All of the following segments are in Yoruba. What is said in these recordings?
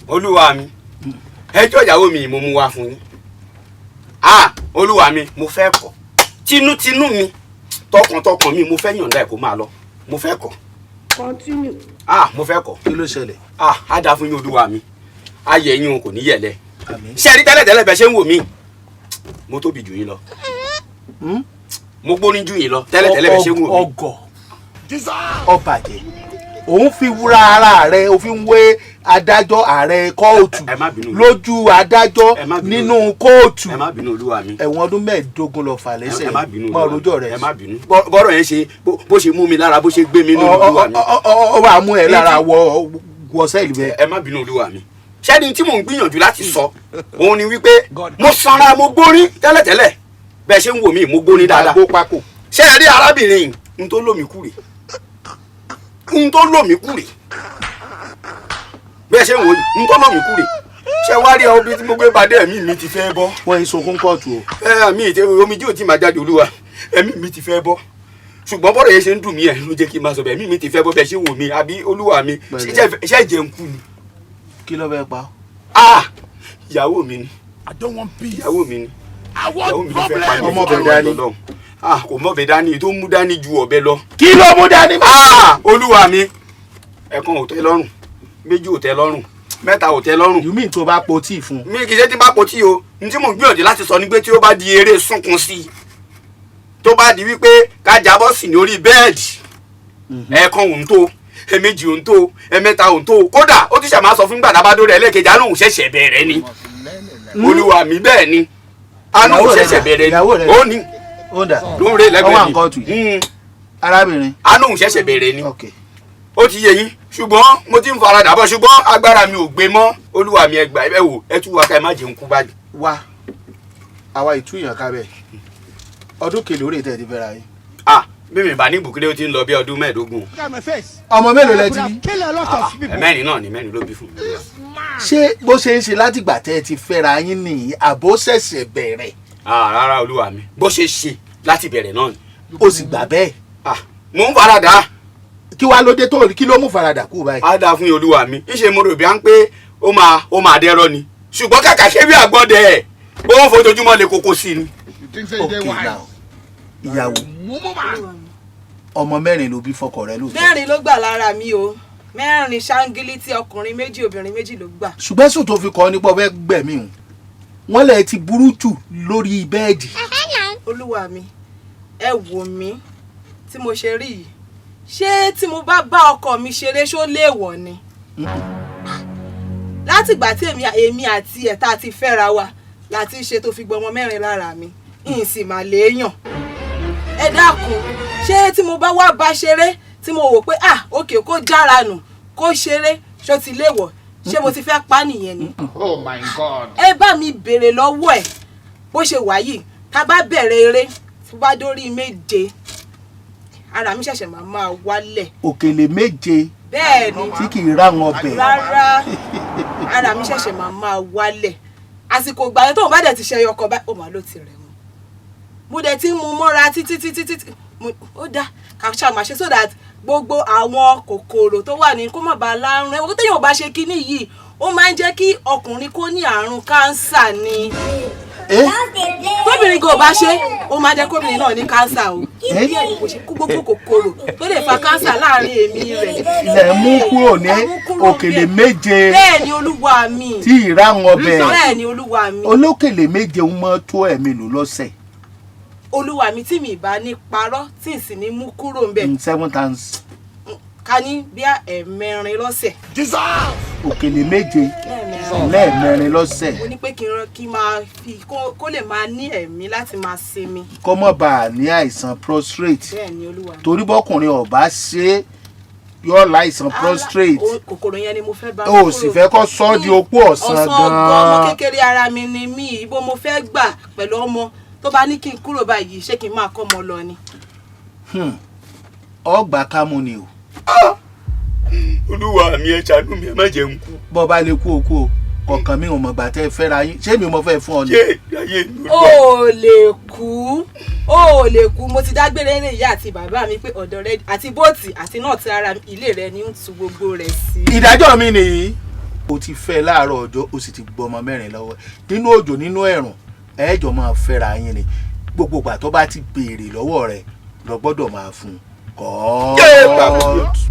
olúwa mi ẹjọ́ ìyàwó mi mo mú wá fún yín olúwa mi mo fẹ́ kọ̀ tinútinú mi tọkàntọkàn mi mo fẹ́ yọ̀ǹda ẹ̀ kó máa lọ mo fẹ́ kọ̀. Continue. Mo fẹ́ kọ̀. Kí ló ṣẹlẹ̀? Á dá fún yín olúwa mi ayé yín o kò ní yẹ̀lẹ̀ ṣé rí tẹ́lẹ̀tẹ́lẹ̀ bẹ́ẹ̀ ṣe ń wò mí mo tóbi jù yín lọ mo gbóni jù yín lọ tẹ́lẹ̀tẹ́lẹ̀ bẹ́ẹ̀ ṣe ń wò mí. ọgọ ọbàjẹ́ òun fi wúra ara rẹ̀ ó fi ń wé adájọ́ ààrẹ kóòtù lójú adájọ́ nínú kóòtù. ẹ má bínú olúwa mi. ẹ̀wọ̀n ọdún 15 lọ fà lẹ́sẹ̀ mọ́ ọ̀rọ̀jọ́ rẹ̀. ẹ má bínú bọ́rọ̀ yẹn ṣe bó ṣe mú mi lára bó ṣe gbé mi nínú olúwa mi. ọ wà mú ẹ lára wọ sẹ́ẹ̀lì bẹ́ẹ̀. ẹ má bínú olúwa mi. ṣẹ́ni tí mò ń gbìyànjú láti sọ òun ni wípé mo sanra mo gbórí tẹ́lẹ̀tẹ́lẹ̀ bẹ́ẹ̀ ṣe ń wò mí mo gbórí dáadáa. ṣé ẹ rí arábìnrin n tó lómi kúrè n tó lómi kúrè bẹ́ẹ̀ ṣe ń wò yìí n tó lómi kúrè ṣé wá rí ọbí tí mo gbé badé ẹ̀mí mi ti fẹ́ bọ́. wọ́n ń sunkún kóòtù o. mi ìtẹ́ omi jí ò tí máa jáde olúwa ẹ̀mí mi ti fẹ́ bọ́ ṣùgbọ́n bọ́dọ̀ yẹn ṣe ń dùn mí ẹ̀ ló jẹ́ kí n máa sọ bẹ́ẹ̀ ẹ̀mí mi ti fẹ́ bọ́ bẹ́ẹ̀ ṣe wò mí àbí olúwa mi ṣe jẹ́ ń kú ni. kí ló fẹ́ pa. ìyàwó mi ni ìyàwó mi ni ìyàwó mi ló fẹ́ pa mí. ọmọ bẹ̀ dání. kò mọ̀ bẹ̀ dání tó mú dání ju ọ̀bẹ lọ. kí ló mú dání. olúwa mi ẹ̀kan ò tẹ́ lọ́rùn méjì ò tẹ́ lọ́rùn mẹ́ta ò tẹ́ lọ́rùn. you mean tó bá po tíì fún. mi kì í ṣe tí bá po tíì o ní tí mò ń gbìyànjú láti sọ ni pé tí ó bá di eré sunkún sí i tó bá di wípé ká jábọ́ sí ní orí bẹ́ẹ̀dì ẹ̀ẹ̀kan òun tó ẹ̀ẹ̀mejì òun tó ẹ̀ẹ̀mẹ́ta òun tó kódà ó ti ṣàmà sọ fún gbàdá bá dórí ẹlẹ́kejì àánú òun ṣẹ̀ṣẹ̀ bẹ̀rẹ̀ ni olúwa mi bẹ́ẹ̀ ni àánú òun ṣẹ̀ṣẹ̀ bẹ̀rẹ̀ ni ó ní ló ń rè lẹ́gbẹ̀ẹ́ mi arábìnrin àánú òun ṣẹ̀ṣẹ̀ bẹ̀rẹ̀ ni ó ti yé yín ṣùgbọ́n mo ti ń faradà bọ̀ ṣùgbọ́n agbára mi ò gbé mọ́ olúwa mi ẹgbà ẹ wò ẹ tú wa ká ẹ má jẹun kú báyìí. wá àwa ìtúyàn kábẹ ọdún kèlò rè tẹ̀ ti fẹ́ra yín. bí mi bá ní ibùkúlé ó ti ń lọ bí ọdún 15. ọmọ mélòó lẹ ti bí. mẹ́rin náà ni mẹ́rin ló bí fún mi. ṣé bó ṣe ń ṣe látìgbà tẹ́ ẹ ti fẹ́ra yín nìyí àbó ṣẹ̀ṣẹ̀ bẹ̀rẹ̀. rárá olúwa mi bó ṣe ṣe láti bẹ̀rẹ̀ náà ni. ó sì gbà bẹ́ẹ̀. mò ń faradà. kí wàá lóde tó kí ló mú faradà kú báyìí. á dáa fún olúwa mi ìṣe mo rò bí à ń pé ó máa dẹrọ ni ṣùgbọ́n kàkà ṣé bí àgbọ̀dẹ ẹ̀ ó ń fojoojúmọ́ lè kókó sí ni. okay now ìyàwó ọmọ mẹ́rin ló bí fọkọ rẹ lóòótọ́. 4 ló gbà lára mi o 4 ṣáńgílì tí ọkùnrin 2 obìnrin 2 ló gbà. ṣùgbọ́n sùn tó fi kọ́ nípa ọbẹ̀ gbẹ̀mí o wọ́n lẹ̀ ti burú jù lórí bẹ́ẹ̀dì. olúwa mi ẹ wò mí tí mo ṣe rí yìí ṣé tí mo bá bá ọkọ mi ṣeré ṣó léèwọ̀ ni. látìgbà tí èmi àti ẹ̀ tá a ti fẹ́ra wa láti ṣe tó fi gbọmọ 4 lára mi ìsìn mà léèyàn. ẹ dákun ṣé tí mo bá wá bá ṣeré tí mo wò pé òkè kó jára nù kó ṣeré ṣó ti léèwọ̀ ṣé mo ti fẹ́ pa nìyẹn ni. Oh my God. ẹ bá mi béèrè lọ́wọ́ ẹ̀ bó ṣe wà yìí ká bá bẹ̀rẹ̀ eré tó bá dórí 7 ara mi ṣẹ̀ṣẹ̀ máa wálẹ̀. òkèlè 7 bẹ́ẹ̀ ni tí kì í ráwọn ọbẹ̀. rárá ara mi ṣẹ̀ṣẹ̀ máa wálẹ̀ àsìkò ìgbà yẹn tóun bá dẹ̀ ti ṣe ẹyọkọ bá ó máa ló ti rẹ̀ wọ́n mo dẹ̀ ti mú mọ́ra títí ó dá ká ṣàmàṣe so that gbogbo àwọn kòkòrò tó wà ní kó má bàa lárùn ẹ̀wọ̀n téèyàn ò bá ṣe kinní yìí ó máa ń jẹ́ kí ọkùnrin kó ní àrùn kánsà ni. tóbìnrin kò bá ṣe ó máa jẹ́ kóbìnrin náà ní kánsà o kí ẹ̀ kò ṣe kú gbogbo kòkòrò tó lè fa kánsà láàrin èmi rẹ̀. ilẹ̀ mú kúrò ní òkèlè 7. bẹ́ẹ̀ ni olúwa mi. tí ìráwọn ọbẹ̀. bẹ́ẹ̀ ni olúwa mi. olókèlè 7 ń mọ́ tó ẹ̀mélòó lọ́sẹ̀. olúwa mi tí mi bá ní parọ́ tí n sì ní mú kúrò ń bẹ̀. 7 times. ká ní bí ẹ̀ẹ̀mẹrin lọ́sẹ̀. òkèlè 7 lẹ́ẹ̀mẹrin lọ́sẹ̀. mo ní pé kí n máa fi kó lè máa ní ẹ̀mí láti máa sinmi. kó má bàa ní àìsàn prostrate. bẹ́ẹ̀ ni olúwa. torí bọ́kùnrin ọ̀bá ṣe yóò láìsàn prostrate. kòkòrò yẹn ni mo fẹ́ bá o sì fẹ́ kó sọ di opó ọ̀sán gan-an. ọmọ kékeré ara mi ni mí ibo mo fẹ́ gbà pẹ̀lú ọmọ tó bá ní kí n kúrò báyìí ṣé kí n máa kọ́ ọmọ lọ ni. ọgbà kámú ni o. olúwa mi ẹ ṣàánú mi ẹ má jẹun kú. bọ́ bá lè kú òkú o kọ̀ọ̀kan mi ò mọ̀ gbà tẹ́ fẹ́ra yín ṣé mi mo fẹ́ fún ọ ni. o lè kú mo ti dágbére ní ìyá àti bàbá mi pé ọ̀dọ̀ rẹ àti bóòtì àti náà ti ara ilé rẹ ní ń tu gbogbo rẹ̀ sí. ìdájọ́ mi nìyí o ti fẹ́ láàárọ̀ ọjọ́ o sì ti gbọ́ ọmọ mẹ́rin lọ́wọ́ nínú òjò nínú ẹ̀rùn ẹ̀ẹ́jọ̀ máa fẹ́ra yín ni gbogbo ìgbà tó bá ti béèrè lọ́wọ́ rẹ̀ lọ gbọ́dọ̀ máa fún un. God.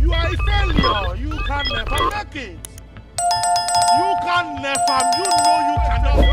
You are a failure. You can never make it. You can never. You know you cannot.